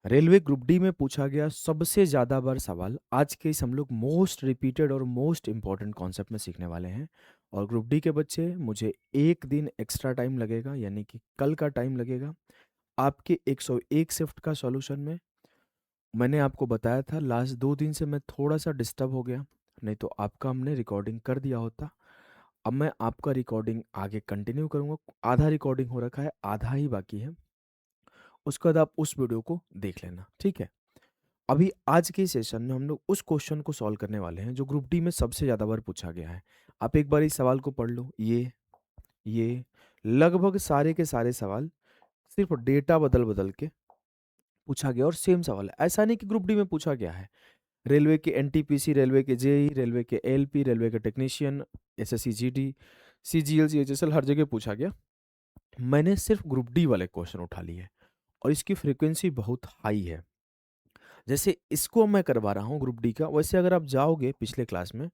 Railway group D में पूछा गया सबसे ज्यादा बार सवाल आज के इस हम लोग मोस्ट रिपीटेड और मोस्ट इंपॉर्टेंट कॉन्सेप्ट में सीखने वाले हैं। और ग्रुप डी के बच्चे मुझे एक दिन एक्स्ट्रा टाइम लगेगा, यानी कि कल का टाइम लगेगा आपके 101 शिफ्ट का सॉल्यूशन में। मैंने आपको बताया था लास्ट 2 दिन से मैं थोड़ा सा डिस्टर्ब हो गया, नहीं तो आपका हमने रिकॉर्डिंग कर दिया होता। अब मैं आपका रिकॉर्डिंग आगे कंटिन्यू करूंगा। आधा रिकॉर्डिंग हो रखा है, आधा ही बाकी है। उसके बाद आप उस वीडियो को देख लेना, ठीक है। अभी आज के सेशन में हम लोग उस क्वेश्चन को सॉल्व करने वाले हैं जो ग्रुप डी में सबसे ज़्यादा बार पूछा गया है। आप एक बार इस सवाल को पढ़ लो। ये लगभग सारे के सारे सवाल सिर्फ डेटा बदल बदल के पूछा गया और सेम सवाल है। ऐसा नहीं कि ग्रुप डी में पूछा गया है। रेलवे के एनटीपीसी, रेलवे के जेई, रेलवे के एलपी, रेलवे के technician, SSC GD, CGL, CHSL, हर जगह पूछा गया। मैंने सिर्फ ग्रुप डी वाले क्वेश्चन उठा लिए और इसकी फ्रीक्वेंसी बहुत हाई है। जैसे इसको मैं करवा रहा हूँ ग्रुप डी का, वैसे अगर आप जाओगे पिछले क्लास में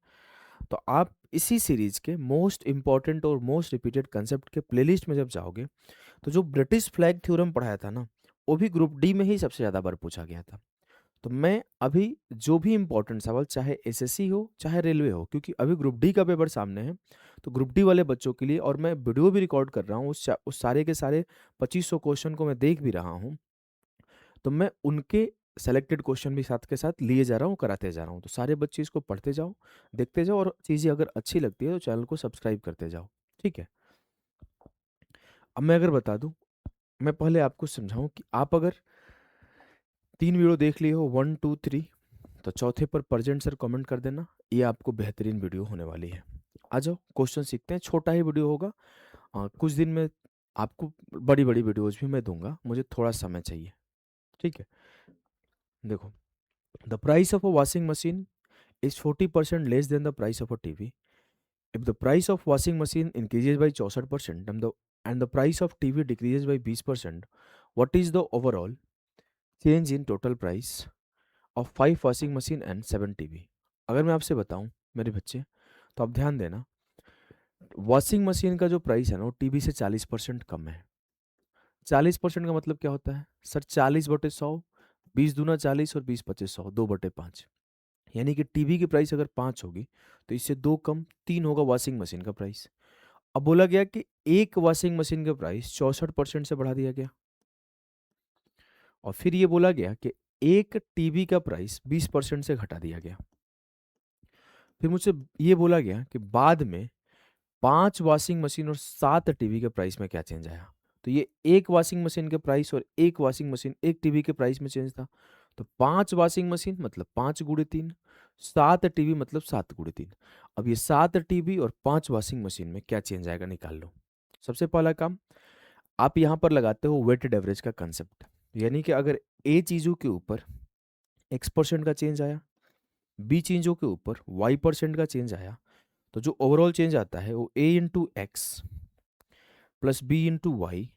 तो आप इसी सीरीज के मोस्ट इंपॉर्टेंट और मोस्ट रिपीटेड कंसेप्ट के प्लेलिस्ट में जब जाओगे तो जो ब्रिटिश फ्लैग थ्योरम पढ़ाया था ना, वो भी ग्रुप डी में ही सबसे ज़्यादा बार पूछा गया था। तो मैं अभी जो भी इंपॉर्टेंट सवाल, चाहे एसएससी हो चाहे रेलवे हो, क्योंकि अभी ग्रुप डी का पेपर सामने है, तो ग्रुप डी वाले बच्चों के लिए, और मैं वीडियो भी रिकॉर्ड कर रहा हूँ उस सारे के सारे 2500 क्वेश्चन को मैं देख भी रहा हूँ। तो मैं उनके सेलेक्टेड क्वेश्चन भी साथ के साथ लिए जा रहा हूँ, कराते जा रहा हूँ। तो सारे बच्चे इसको पढ़ते जाओ, देखते जाओ, और चीज़ें अगर अच्छी लगती है तो चैनल को सब्सक्राइब करते जाओ, ठीक है। अब मैं अगर बता दूं, मैं पहले आपको समझाऊं कि आप अगर 3 वीडियो देख लिए हो, 1 2 3, तो चौथे पर प्रेजेंट सर कमेंट कर देना। ये आपको बेहतरीन वीडियो होने वाली है। आ जाओ क्वेश्चन सीखते हैं। छोटा ही वीडियो होगा। कुछ दिन में आपको बड़ी बड़ी वीडियोज भी मैं दूंगा, मुझे थोड़ा समय चाहिए, ठीक है। देखो, the price of a washing machine is 40% less than the price of a TV. If the price of washing machine increases by 64% and the price of TV decreases by 20%, what is the overall change in total price of 5 washing machine and 7 TV? अगर मैं आपसे बताऊं मेरे बच्चे, तो आप ध्यान देना। वॉशिंग मशीन का जो प्राइस है ना, वो टीवी से 40% कम है। 40% का मतलब क्या होता है सर? 40/100, 20 दूना 40 और 20 25 100, 2/5। यानी कि टीवी की प्राइस अगर 5 होगी तो इससे 2 कम 3 होगा वॉशिंग मशीन का प्राइस। अब बोला गया कि एक वॉशिंग मशीन का प्राइस 64% से बढ़ा दिया गया, और फिर ये बोला गया कि एक टीवी का प्राइस 20% से घटा दिया गया। फिर मुझसे ये बोला गया कि बाद में 5 वॉशिंग मशीन और 7 टीवी के प्राइस में क्या चेंज आया। तो ये एक वॉशिंग मशीन के प्राइस और एक टीवी के प्राइस में चेंज था। तो 5 वॉशिंग मशीन मतलब 5 × 3, 7 टीवी मतलब 7 × 3। अब ये 7 टीवी और 5 वॉशिंग मशीन में क्या चेंज आएगा निकाल लो। सबसे पहला काम, आप यहाँ पर लगाते हो वेटेड एवरेज का कंसेप्ट। यानी कि अगर ए चीज़ों के ऊपर X% का चेंज आया, बी चीज़ों के ऊपर Y% का चेंज आया, तो जो ओवरऑल चेंज आता है वो A × X plus B × Y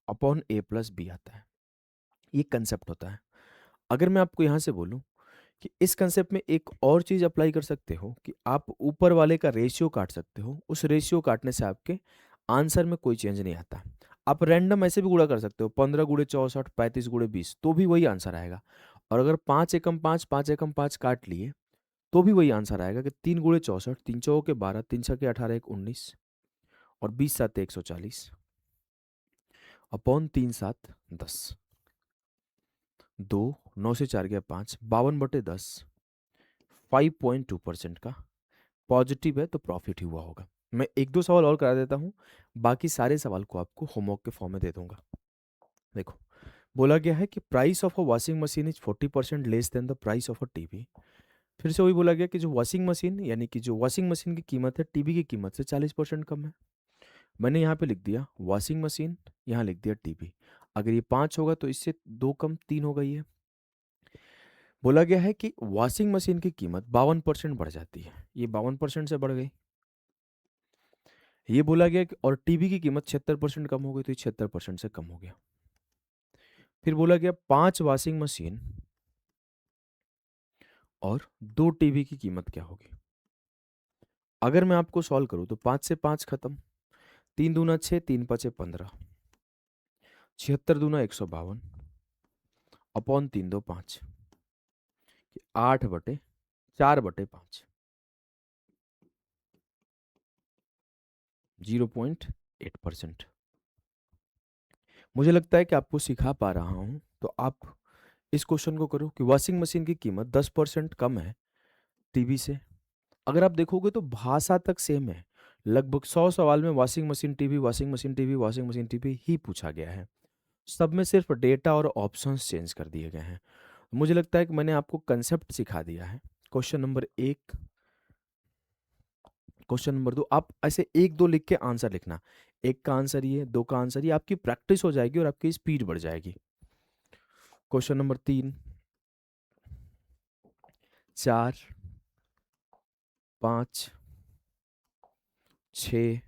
upon A + B आता है। ये कंसेप्ट होता है। अगर मैं आपको यहाँ से बोलूँ कि इस कंसेप्ट में एक और चीज़ अप्लाई कर सकते हो कि आप ऊपर वाले का रेशियो काट सकते हो। उस रेशियो काटने से आपके आंसर में कोई चेंज नहीं आता। आप रैंडम ऐसे भी गुणा कर सकते हो, 15 × 64, 35 × 20, तो भी वही आंसर आएगा। और अगर 5 एकम 5, 5 एकम 5 काट लिए तो भी वही आंसर आएगा कि 3 × 64, 3 × 12, 3 × 6 = 18, 19, और 20 × 7 = 140 अपॉन 3 × 7 = 10, 2 9 से 4 गया 5, 52/10, 5.2% का पॉजिटिव है तो प्रॉफिट ही हुआ होगा। मैं एक दो सवाल और करा देता हूँ, बाकी सारे सवाल को आपको होमवर्क के फॉर्म में दे दूंगा। देखो, बोला गया है कि price of a washing machine is 40% less than the price of a TV. फिर से वही बोला गया कि जो वॉशिंग मशीन, यानी कि जो वॉशिंग मशीन की कीमत है टीवी की कीमत से 40% कम है। मैंने यहाँ पे लिख दिया वॉशिंग मशीन, यहाँ लिख दिया टीवी। अगर ये 5 होगा तो इससे 2 कम 3 हो गई है। बोला गया है कि वॉशिंग मशीन की कीमत 52% बढ़ जाती है, ये 52% से बढ़ गई। ये बोला गया कि और टीवी की कीमत 76% कम हो गई, तो ये 76% से कम हो गया। फिर बोला गया 5 वॉशिंग मशीन और 2 टीवी की कीमत क्या होगी। अगर मैं आपको सॉल्व करूं तो 5 से 5 खत्म, 3 दूना 6, 3 × 5 = 15, 76 दूना 152, अपॉन 3 2 5, 8/4/5, 0.8%। मुझे लगता है कि आपको सिखा पा रहा हूँ, तो आप इस क्वेश्चन को करो कि वॉशिंग मशीन की कीमत 10% कम है टीवी से। अगर आप देखोगे तो भाषा तक सेम है। लगभग 100 सवाल में washing machine TV, washing machine TV, washing machine TV ही पूछा गया है। सब में सिर्फ डेटा और ऑप्शंस चेंज कर दिए गए हैं। मुझे लगता है कि मैंने आपको कंसेप्ट सिखा दिया है। क्वेश्चन नंबर 1, क्वेश्चन नंबर 2, आप ऐसे 1 2 लिख के आंसर लिखना। 1 का आंसर ये, 2 का आंसर ये, आपकी प्रैक्टिस हो जाएगी और आपकी स्पीड बढ़ जाएगी। Question number 3, 4, 5, 6,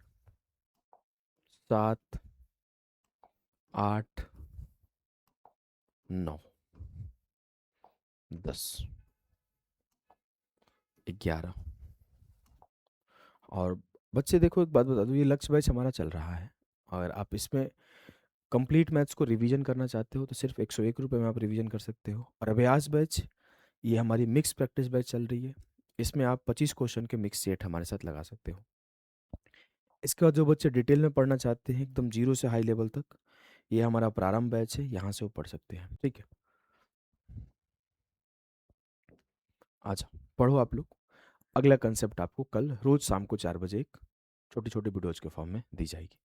7, 8, 9, 10, 11। और बच्चे देखो, एक बात बता दूं, ये लक्ष्य बैच हमारा चल रहा है। अगर आप इसमें कंप्लीट मैथ्स को रिवीजन करना चाहते हो तो सिर्फ 101 रुपये में आप रिवीजन कर सकते हो। और अभ्यास बैच, ये हमारी मिक्स प्रैक्टिस बैच चल रही है। इसमें आप 25 क्वेश्चन के मिक्स सेट हमारे साथ लगा सकते हो। इसके बाद जो बच्चे डिटेल में पढ़ना चाहते हैं एकदम जीरो से हाई लेवल तक, ये हमारा प्रारंभ बैच है, यहाँ से वो पढ़ सकते हैं। ठीक है, अच्छा पढ़ो आप लोग। अगला कंसेप्ट आपको कल रोज शाम को 4 बजे एक छोटी छोटी वीडियोज के फॉर्म में दी जाएगी।